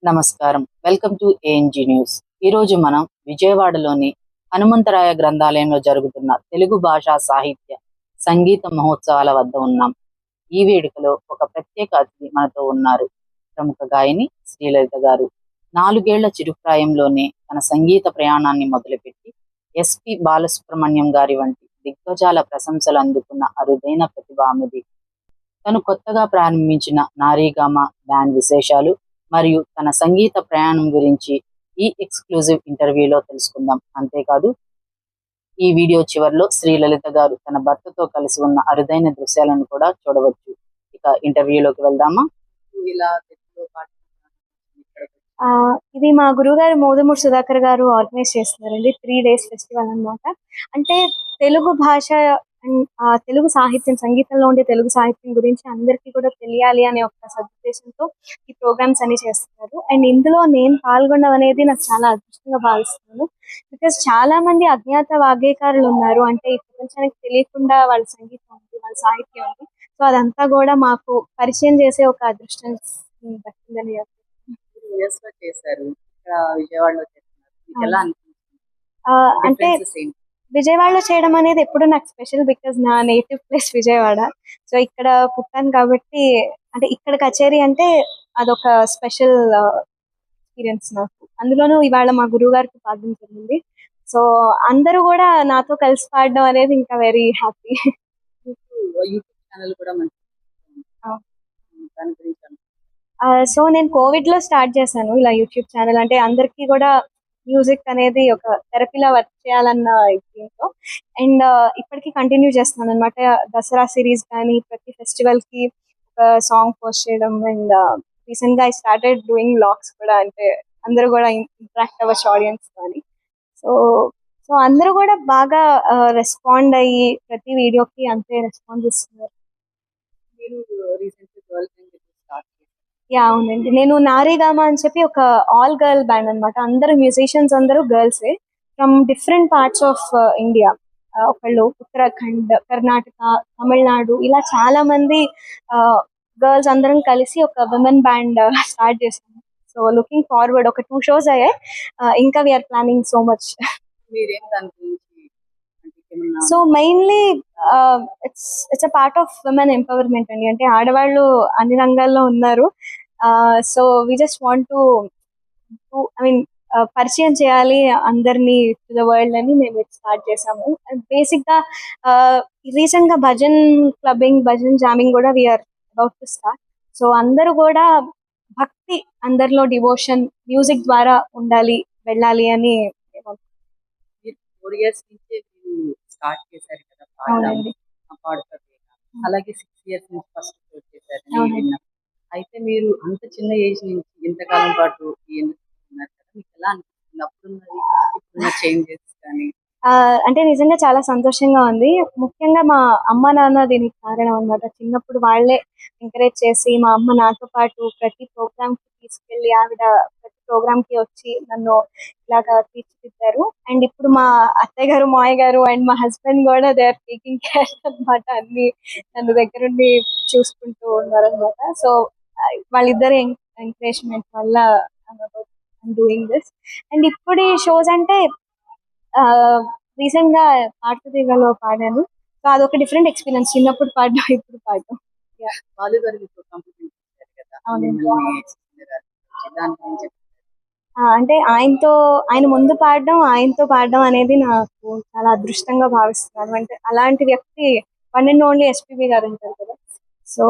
నమస్కారం. Welcome to ANG news. ఈరోజు మనం విజయవాడలోని హనుమంతరాయ గ్రంథాలయంలో జరుగుతున్న తెలుగు భాషా సాహిత్య సంగీత మహోత్సవాల వద్ద ఉన్నాం. ఈ వేడుకలో ఒక ప్రత్యేక అతిథి మనతో ఉన్నారు. ప్రముఖ గాయని శ్రీలలిత గారు 4 ఏళ్ల చిరుప్రాయంలోనే తన సంగీత ప్రయాణాన్ని మొదలుపెట్టి ఎస్పి బాలసుబ్రహ్మణ్యం గారి వంటి దిగ్గజాల ప్రశంసలు అందుకున్న అరుదైన ప్రతిభ ఆమెది. తను కొత్తగా ప్రారంభించిన నారీగామ బ్యాండ్ విశేషాలు మరియు తన సంగీత ప్రయాణం గురించి ఈ ఎక్స్క్లూజివ్ ఇంటర్వ్యూలో తెలుసుకుందాం. అంతేకాదు ఈ వీడియో చివరిలో శ్రీలలిత గారు తన భర్తతో కలిసి ఉన్న అరుదైన దృశ్యాలను కూడా చూడవచ్చు. ఇక ఇంటర్వ్యూలోకి వెళ్దామా? ఇలా తెలుగులో ఇది మా గురువుగారు మోదుమూరి సుధాకర్ గారు ఆర్గనైజ్ చేస్తున్నారండి. 3 days ఫెస్టివల్ అన్నమాట. అంటే తెలుగు భాష తెలుగు సాహిత్యం, సంగీతంలో ఉండే తెలుగు సాహిత్యం గురించి అందరికీ కూడా తెలియాలి అనే ఒక సదుద్దేశంతో ఈ ప్రోగ్రామ్స్ అన్ని చేస్తున్నారు. అండ్ ఇందులో నేను పాల్గొనడం అనేది నాకు చాలా అదృష్టంగా భావిస్తున్నాను. బికాస్ చాలా మంది అజ్ఞాత వాగ్గేయకారులు ఉన్నారు. అంటే ఈ ప్రపంచానికి తెలియకుండా వాళ్ళ సంగీతం ఉంది, వాళ్ళ సాహిత్యం ఉంది. సో అదంతా కూడా మాకు పరిచయం చేసే ఒక అదృష్టం దక్కిందని యూఎస్ లో చేశారు, ఇక్కడ విజయవాడలో చేస్తున్నారు. మీకు ఎలా అనిపించింది? అంటే Differences ఏంటి? విజయవాడలో చేయడం అనేది ఎప్పుడు నాకు స్పెషల్. బికాజ్ నా నేటివ్ ప్లేస్ విజయవాడ. సో ఇక్కడ పుట్టాను కాబట్టి, అంటే ఇక్కడ కచేరీ అంటే అదొక స్పెషల్ ఎక్స్పీరియన్స్ నాకు. అందులోనూ ఇవాళ మా గురువు గారికి పాడడం జరిగింది. సో అందరూ కూడా నాతో కలిసి పాడడం అనేది ఇంకా వెరీ హ్యాపీ. యూట్యూబ్ ఛానల్ కూడా మంచి దాని గురించి సో నేను కోవిడ్ లో స్టార్ట్ చేశాను ఇలా యూట్యూబ్ ఛానల్. అంటే అందరికీ కూడా మ్యూజిక్ అనేది ఒక థెరపీలా వర్క్ చేయాలన్న దీంతో. అండ్ ఇప్పటికీ కంటిన్యూ చేస్తున్నాను అనమాట. దసరా సిరీస్ కానీ ప్రతి ఫెస్టివల్ కి ఒక సాంగ్ పోస్ట్ చేయడం. అండ్ రీసెంట్ గా ఐ స్టార్టెడ్ డూయింగ్ వ్లాగ్స్ కూడా. అంటే అందరూ కూడా ఇంటరాక్ట్ అవ్వచ్చు ఆడియన్స్ కానీ. సో సో అందరూ కూడా బాగా రెస్పాండ్ అయ్యి ప్రతి వీడియోకి అంతే రెస్పాన్స్ ఇస్తున్నారు. మీరు రీసెంట్లీ గర్ల్ స్టార్ట్ యా అవునండి. నేను నారీగామ అని చెప్పి ఒక ఆల్ గర్ల్ బ్యాండ్ అన్నమాట. అందరూ మ్యూజిషియన్స్ అందరూ గర్ల్సే from different parts of India. ఒకళ్ళు ఉత్తరాఖండ్, కర్ణాటక, తమిళనాడు, ఇలా చాలా మంది గర్ల్స్ అందరం కలిసి ఒక విమెన్ బ్యాండ్ స్టార్ట్ చేసాము. So looking forward. ఒక 2 shows అయ్యాయి. ఇంకా వీఆర్ ప్లానింగ్ సో మచ్. మీరేం దాని గురించి అంటే ఏమన్నా so mainly it's a part of women empowerment అండి. అంటే ఆడవాళ్ళు అన్ని రంగాల్లో ఉన్నారు. So we just want to I mean పరిచయం చేయాలి అందరినీ టు ద వరల్డ్ అని మేము స్టార్ట్ చేసాము. బేసిక్ గా రీసెంట్ గా భజన్ క్లబ్బింగ్, భజన్ జామింగ్ కూడా we are about to start. So అందరూ కూడా భక్తి, అందరిలో డివోషన్ మ్యూజిక్ ద్వారా ఉండాలి, వెళ్ళాలి అని మేము. 4 years నుంచే మీరు స్టార్ట్ చేశారు కదా పాడడం, అవునండి. పాడుతారు. అలాగే 6 years నుంచి ఫస్ట్ షో చేశారు నేను అవునండి. విన్నాను. అయితే మీరు అంత చిన్న ఏజ్ నుంచి ఇంతకాలం పాటు ఈ ఇండస్ట్రీలో ఉన్నారు కదా, మీకు ఎలా అనిపిస్తుంది? అప్పుడున్నది ఇప్పుడున్న చేంజెస్ కానీ? అంటే నిజంగా చాలా సంతోషంగా ఉంది. ముఖ్యంగా మా అమ్మ నాన్న దీనికి కారణం అన్నమాట. చిన్నప్పుడు వాళ్ళే ఎంకరేజ్ చేసి మా అమ్మ నాతో పాటు ప్రతి ప్రోగ్రామ్ కి తీసుకెళ్లి, ఆవిడ ప్రతి ప్రోగ్రామ్ కి వచ్చి నన్ను ఇలాగా తీర్చిదిద్దారు. అండ్ ఇప్పుడు మా అత్తయ్య గారు, మావయ్య గారు అండ్ మా హస్బెండ్ కూడా దే ఆర్ టేకింగ్ కేర్ అన్నమాట. అన్ని నన్ను దగ్గరుండి చూసుకుంటూ ఉన్నారనమాట. సో వాళ్ళిద్దరి ఎంకరేజ్మెంట్ వల్ల డూయింగ్ దిస్. అండ్ ఇప్పుడు షోస్ అంటే రీసెంట్ గా పాటతీగలో పాడాను. సో అదొక డిఫరెంట్ ఎక్స్పీరియన్స్. చిన్నప్పుడు పాడడం, ఇప్పుడు పాడడం. బాలు గారు మీకు కాంప్లిమెంట్ ఇచ్చారు కదా, అవునండి. మిమ్మల్ని చిన్న గారు. దాని గురించి అంటే ఆయన ముందు పాడడం, ఆయనతో పాడడం అనేది నాకు చాలా అదృష్టంగా భావిస్తున్నాను. అంటే అలాంటి వ్యక్తి వన్ అండ్ ఓన్లీ ఎస్పీబీ గారు ఉంటారు కదా. సో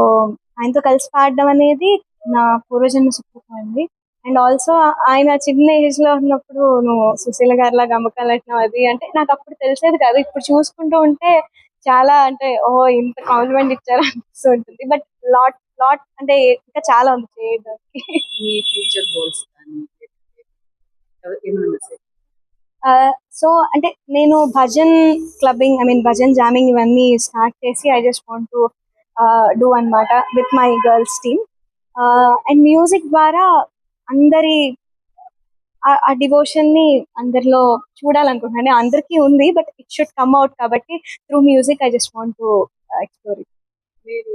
ఆయనతో కలిసి పాడడం అనేది నా పూర్వజన్మ సుకృతం అండి. అండ్ ఆల్సో ఆయన చిన్న ఏజ్ లో ఉన్నప్పుడు నువ్వు సుశీల గారిలా గమకాలట్నం అది అంటే నాకు అప్పుడు తెలిసేది కాదు. ఇప్పుడు చూసుకుంటూ ఉంటే చాలా అంటే ఇంత కాంప్లిమెంట్ ఇచ్చారు అనిపిస్తుంటుంది. బట్ లాట్ లాట్ అంటే ఇంకా చాలా ఉంది చేయడానికి. మీ ఫ్యూచర్ గోల్స్ కానీ ఏమన్నా say? సో అంటే నేను bhajan clubbing, I mean bhajan jamming ఇవన్నీ స్టార్ట్ చేసి I just want to do అన్నమాట with my girls team. And music ద్వారా అందరి ఆ డివోషన్ ని అందరిలో చూడాలనుకుంటున్నాను. అంటే అందరికీ ఉంది, but it should come out. కాబట్టి through music I just want to explore it. మీరు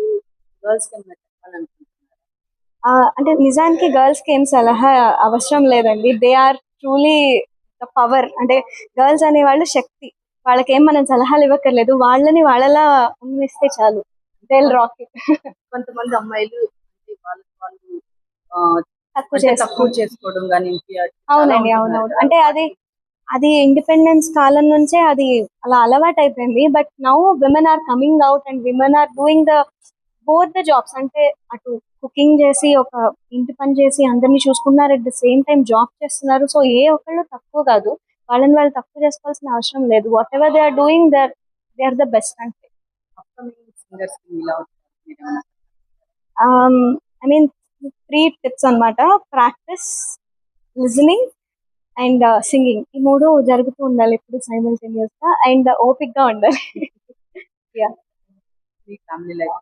గర్ల్స్ కి ఏమైనా చెప్పాలనుకుంటున్నారా? అంటే నిజానికి గర్ల్స్ కి ఏం సలహా అవసరం లేదండి. They are truly the power. అంటే గర్ల్స్ అనేవాళ్ళు శక్తి. వాళ్ళకేం మనం సలహాలు ఇవ్వక్కర్లేదు. వాళ్ళని వాళ్ళలా ఉన్నిస్తే చాలు. They will rock it. కొంతమంది అమ్మాయిలు అంటే వాళ్ళకి వాళ్ళు ఆ, తక్కువ అంటే తక్కువ చేసుకో. చేసుకోవడం కానీ అవునండి, అవునవును. అంటే అది ఇండిపెండెన్స్ కాలం నుంచే అది అలా అలవాటు అయిపోయింది. But now women are coming out and women are doing the both the jobs. అంటే అటు కుకింగ్ చేసి ఒక ఇంటి పని చేసి అందరినీ చూసుకున్నారు, at the same time job చేస్తున్నారు. సో ఏ ఒక్కళ్ళు తక్కువ కాదు. వాళ్ళని వాళ్ళు తక్కువ చేసుకోవాల్సిన అవసరం లేదు. Whatever they are doing, they are the best అంటే. సింగర్స్ ఇలా ఉంటారు. ఐ మీన్ 3 టిప్స్ అన్నమాట. Practice, listening and singing. ఈ 3 జరుగుతూ ఉండాలి ఎప్పుడు సైమల్టేనియస్ గా. అండ్ ఓపిక్ గా ఉండాలి. యా మీ ఫ్యామిలీ లైఫ్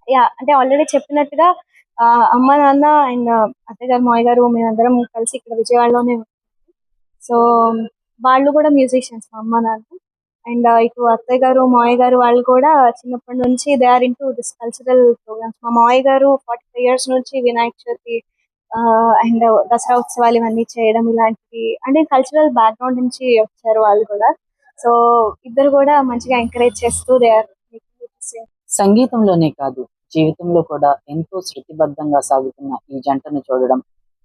యా అంటే ఆల్రెడీ చెప్పినట్టుగా అమ్మ నాన్న అండ్ అత్తగారు మావయ్య గారు మేమందరం కలిసి ఇక్కడ విజయవాడలోనే ఉంటాం. సో వాళ్ళు కూడా మ్యూజిషియన్స్, మా అమ్మ నాన్న. అండ్ ఇటు అత్తయ్య గారు మావయ్య గారు వాళ్ళు కూడా చిన్నప్పటి నుంచి they are into this cultural programmes. మా మావయ్య గారు 45 years నుంచి వినాయక చవితి అండ్ దసరా ఉత్సవాలు ఇవన్నీ చేయడం ఇలాంటివి, అంటే కల్చరల్ బ్యాక్గ్రౌండ్ నుంచి వచ్చారు వాళ్ళు కూడా. సో ఇద్దరు కూడా మంచిగా ఎంకరేజ్ చేస్తూ దే ఆర్. సంగీతంలోనే కాదు, జీవితంలో కూడా ఎంతో శృతిబద్ధంగా సాగుతున్న ఈ జంటను చూడడం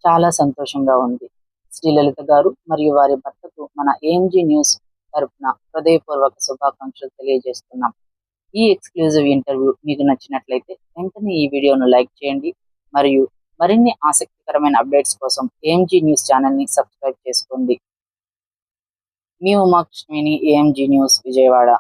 చాలా సంతోషంగా ఉంది. శ్రీలలిత గారు మరియు వారి భర్తకు మన ఏఎంజీ న్యూస్ తరపున హృదయపూర్వక శుభాకాంక్షలు తెలియజేస్తున్నాం. ఈ ఎక్స్క్లూజివ్ ఇంటర్వ్యూ మీకు నచ్చినట్లయితే వెంటనే ఈ వీడియోను లైక్ చేయండి మరియు మరిన్ని ఆసక్తికరమైన అప్డేట్స్ కోసం ఏఎంజీ న్యూస్ ఛానల్ని సబ్స్క్రైబ్ చేసుకోండి. మీ ఉమాకృష్ణవేణి, ఏఎంజీ న్యూస్, విజయవాడ.